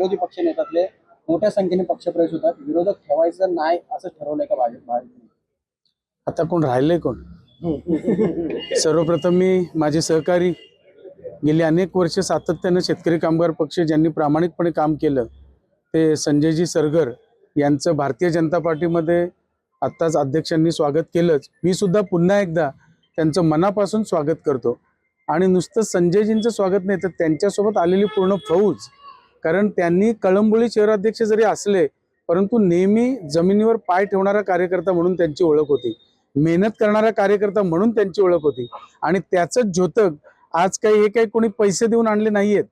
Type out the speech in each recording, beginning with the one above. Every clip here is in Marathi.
विरोधी पक्ष नेत्यातले मोठ्या संख्येने पक्षप्रवेश होतात, विरोधक ठेवायचं नाही असं ठरवलंय का भाजपने? आता कोण राहिले कोण? सर्वप्रथम मी माझे सहकारी गेली अनेक वर्ष सातत्याने शेतकरी कामगार पक्ष ज्यांनी प्रामाणिकपणे काम केलं ते संजयजी सरगर यांचं भारतीय जनता पार्टीमध्ये आत्ताच अध्यक्षांनी स्वागत केलंच. मी सुद्धा पुन्हा एकदा त्यांचं मनापासून स्वागत करतो. आणि नुसतं संजयजींचं स्वागत नाही तर त्यांच्यासोबत आलेली पूर्ण फौज, कारण त्यांनी कळंबोली शहराध्यक्ष जरी असले परंतु नेहमी जमिनीवर पाय ठेवणारा कार्यकर्ता म्हणून त्यांची ओळख होती, मेहनत करणारा कार्यकर्ता म्हणून त्यांची ओळख होती. आणि त्याचंच द्योतक आज काही कोणी पैसे देऊन आणले नाहीयेत,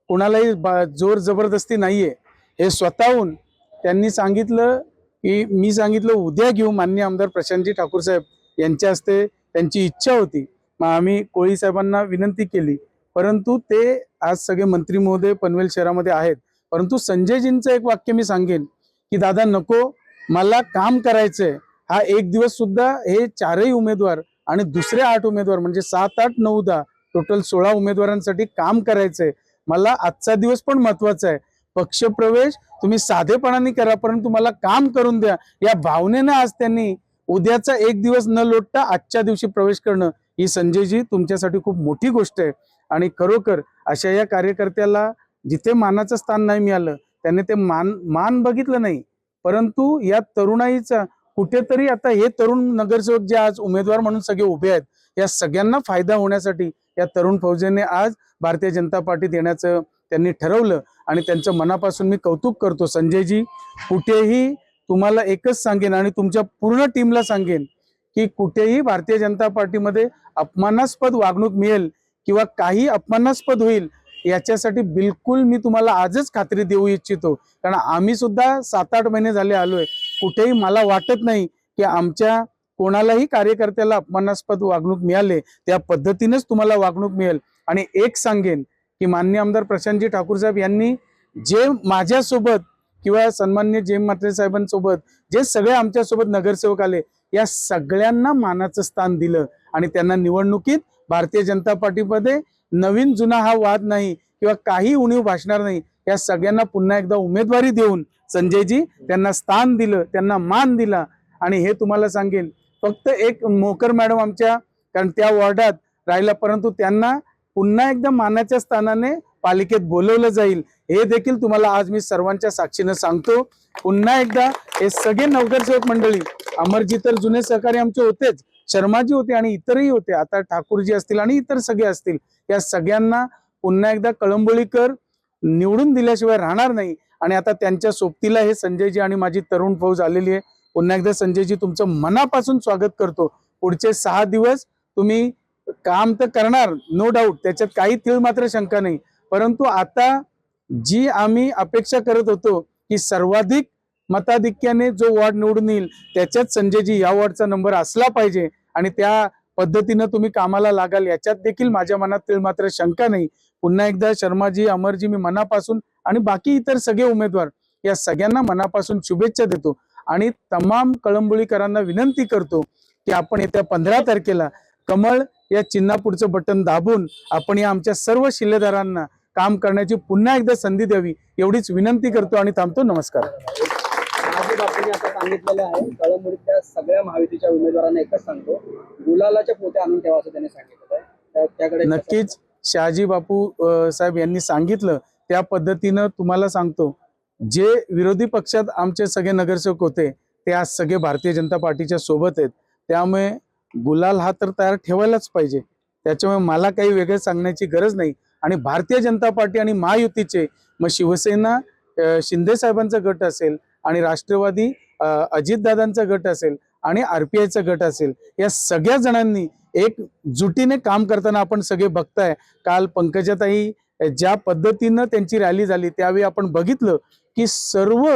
कोणालाही जोर जबरदस्ती नाहीये. हे स्वतःहून त्यांनी सांगितलं की मी सांगितलं उद्या घेऊ माननीय आमदार प्रशांतजी ठाकूर साहेब यांच्या हस्ते, त्यांची इच्छा होती. मग आम्ही कोळी साहेबांना विनंती केली, परंतु ते आज सगळे मंत्री महोदय पनवेल शहरामध्ये आहेत. परंतु संजयजींचं एक वाक्य मी सांगेन की दादा नको, मला काम करायचंय. हा एक दिवस सुद्धा हे चारही उमेदवार आणि दुसरे 8 उमेदवार म्हणजे 7, 8, 9, 10 टोटल 16 उमेदवारांसाठी काम करायचंय. मला आजचा दिवस पण महत्वाचा आहे. पक्षप्रवेश तुम्ही साधेपणाने करा परंतु मला काम करून द्या, या भावनेनं आज त्यांनी उद्याचा एक दिवस न लोटता आजच्या दिवशी प्रवेश करणं ही संजयजी तुमच्यासाठी खूप मोठी गोष्ट आहे. आणि खरोखर अशा या कार्यकर्त्याला जिथे मानाचं स्थान नाही मिळालं त्याने ते मान बघितलं नाही, परंतु या तरुणाईचा कुठेतरी आता हे तरुण नगरसेवक जे आज उमेदवार म्हणून सगळे उभे आहेत या सगळ्यांना फायदा होण्यासाठी या तरुण फौजेने आज भारतीय जनता पार्टीत येण्याचं त्यांनी ठरवलं आणि त्यांचं मनापासून मी कौतुक करतो. संजयजी, कुठेही तुम्हाला एकच सांगेन आणि तुमच्या पूर्ण टीमला सांगेन की कुठेही भारतीय जनता पार्टीमध्ये अपमानास्पद वागणूक मिळेल किंवा काही अपमानास्पद होईल याच्यासाठी बिलकुल मी तुम्हाला आजच खात्री देऊ इच्छितो. कारण आम्ही सुद्धा 7-8 महिने झाले आलोय, कुठेही मला वाटत नाही की आमच्या कोणालाही कार्यकर्त्याला अपमानास्पद वागणूक मिळाले त्या पद्धतीनेच तुम्हाला वागणूक मिळेल. आणि एक सांगेन की माननीय आमदार प्रशांतजी ठाकूर साहेब यांनी जे माझ्यासोबत किंवा सन्माननीय जयंत म्हात्रे साहेबांसोबत जे सगळे आमच्यासोबत नगरसेवक आले या सगळ्यांना मानाचं स्थान दिलं आणि त्यांना निवडणुकीत भारतीय जनता पार्टीमध्ये नवीन जुना हा वाद नाही किंवा काही उणीव भासणार नाही, या सगळ्यांना पुन्हा एकदा उमेदवारी देऊन संजयजी त्यांना स्थान दिलं, त्यांना मान दिला. आणि हे तुम्हाला सांगेन फक्त एक मोकर मॅडम आमच्या, कारण त्या वॉर्डात राहिला, परंतु त्यांना पुन्हा एकदा मानाच्या स्थानाने पालिकेत बोलवलं जाईल हे देखील तुम्हाला आज मी सर्वांच्या साक्षीनं सांगतो. पुन्हा एकदा हे सगळे नगरसेवक मंडळी, अमरजी तर जुने सहकारी आमचे होतेच, शर्माजी होते आणि इतरही होते, आता ठाकूरजी असतील आणि इतर सगळे असतील, या सगळ्यांना पुन्हा एकदा कळंबोलीकर निवडून दिल्याशिवाय राहणार नाही. आणि आता त्यांच्या सोबतीला हे संजयजी आणि माझी तरुण फौज आलेली आहे. पुन्हा एकदा संजयजी तुमचं मनापासून स्वागत करतो. पुढचे 6 दिवस तुम्ही काम तर करणार नो डाऊट, त्याच्यात काही तीळ मात्र शंका नाही, परंतु आता जी आम्ही अपेक्षा करत होतो की सर्वाधिक मताधिक्याने जो वॉर्ड निवडून येईल त्याच्यात संजयजी या वॉर्डचा नंबर असला पाहिजे आणि त्या पद्धतीनं तुम्ही कामाला लागाल याच्यात देखील माझ्या मनात तीळ मात्र शंका नाही. पुन्हा एकदा शर्माजी, अमरजी, मी मनापासून आणि बाकी इतर सगळे उमेदवार या सगळ्यांना मनापासून शुभेच्छा देतो आणि तमाम कळंबोलीकरांना विनंती करतो की आपण येत्या 15 तारखेला कमळ या चिन्हापुढचं बटन दाबून आपण या आमच्या सर्व शिल्लेदारांना काम करण्याची पुन्हा एकदा संधी द्यावी एवढीच विनंती करतो आणि थांबतो. नमस्कार. आपण आता सांगितलेलं आहे कळंबोलीतल्या सगळ्या महायुतीच्या उमेदवारांना एकच सांगतो, गुलालाच्या पोते आणून ठेवा असं त्यांनी सांगितलं आहे. त्याकडे नक्कीच शहाजी बापू साहेब यांनी सांगितलं त्या पद्धतीनं तुम्हाला सांगतो, जे विरोधी पक्षात आमचे सगळे नगरसेवक होते ते आज सगळे भारतीय जनता पार्टीच्या सोबत आहेत, त्यामुळे गुलाल हा तर तयार ठेवायलाच पाहिजे. त्याच्यामुळे मला काही वेगळं सांगण्याची गरज नाही. आणि भारतीय जनता पार्टी आणि महायुतीचे मग शिवसेना शिंदे साहेबांचा गट असेल आणि राष्ट्रवादी अजितदादांचा गट असेल आणि RPIचा गट असेल, या सगळ्या जणांनी एक जुटीने काम करताना आपण सगळे बघताय. काल पंकजाताई ज्या पद्धतीनं त्यांची रॅली झाली त्यावेळी आपण बघितलं की सर्व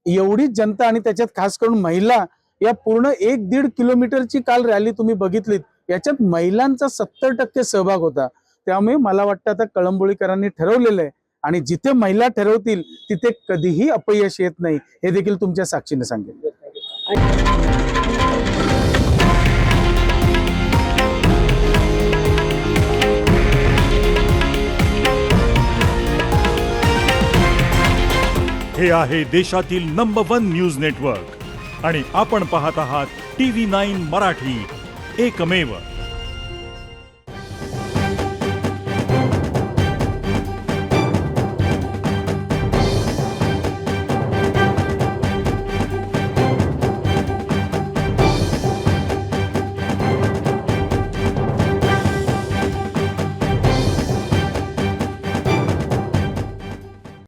एवढी जनता आणि त्याच्यात खास करून महिला, या पूर्ण 1-1.5 किलोमीटरची काल रॅली तुम्ही बघितलीत, याच्यात महिलांचा 70% सहभाग होता. त्यामुळे मला वाटतं आता कळंबोलीकरांनी ठरवलेलं आहे आणि जिथे महिला ठरवतील तिथे कधीही अपयश येत नाही हे देखील तुमच्या साक्षीने सांगेन. हे आहे देशातील नंबर 1 न्यूज नेटवर्क आणि आपण पाहत आहात TV9 मराठी, एकमेव.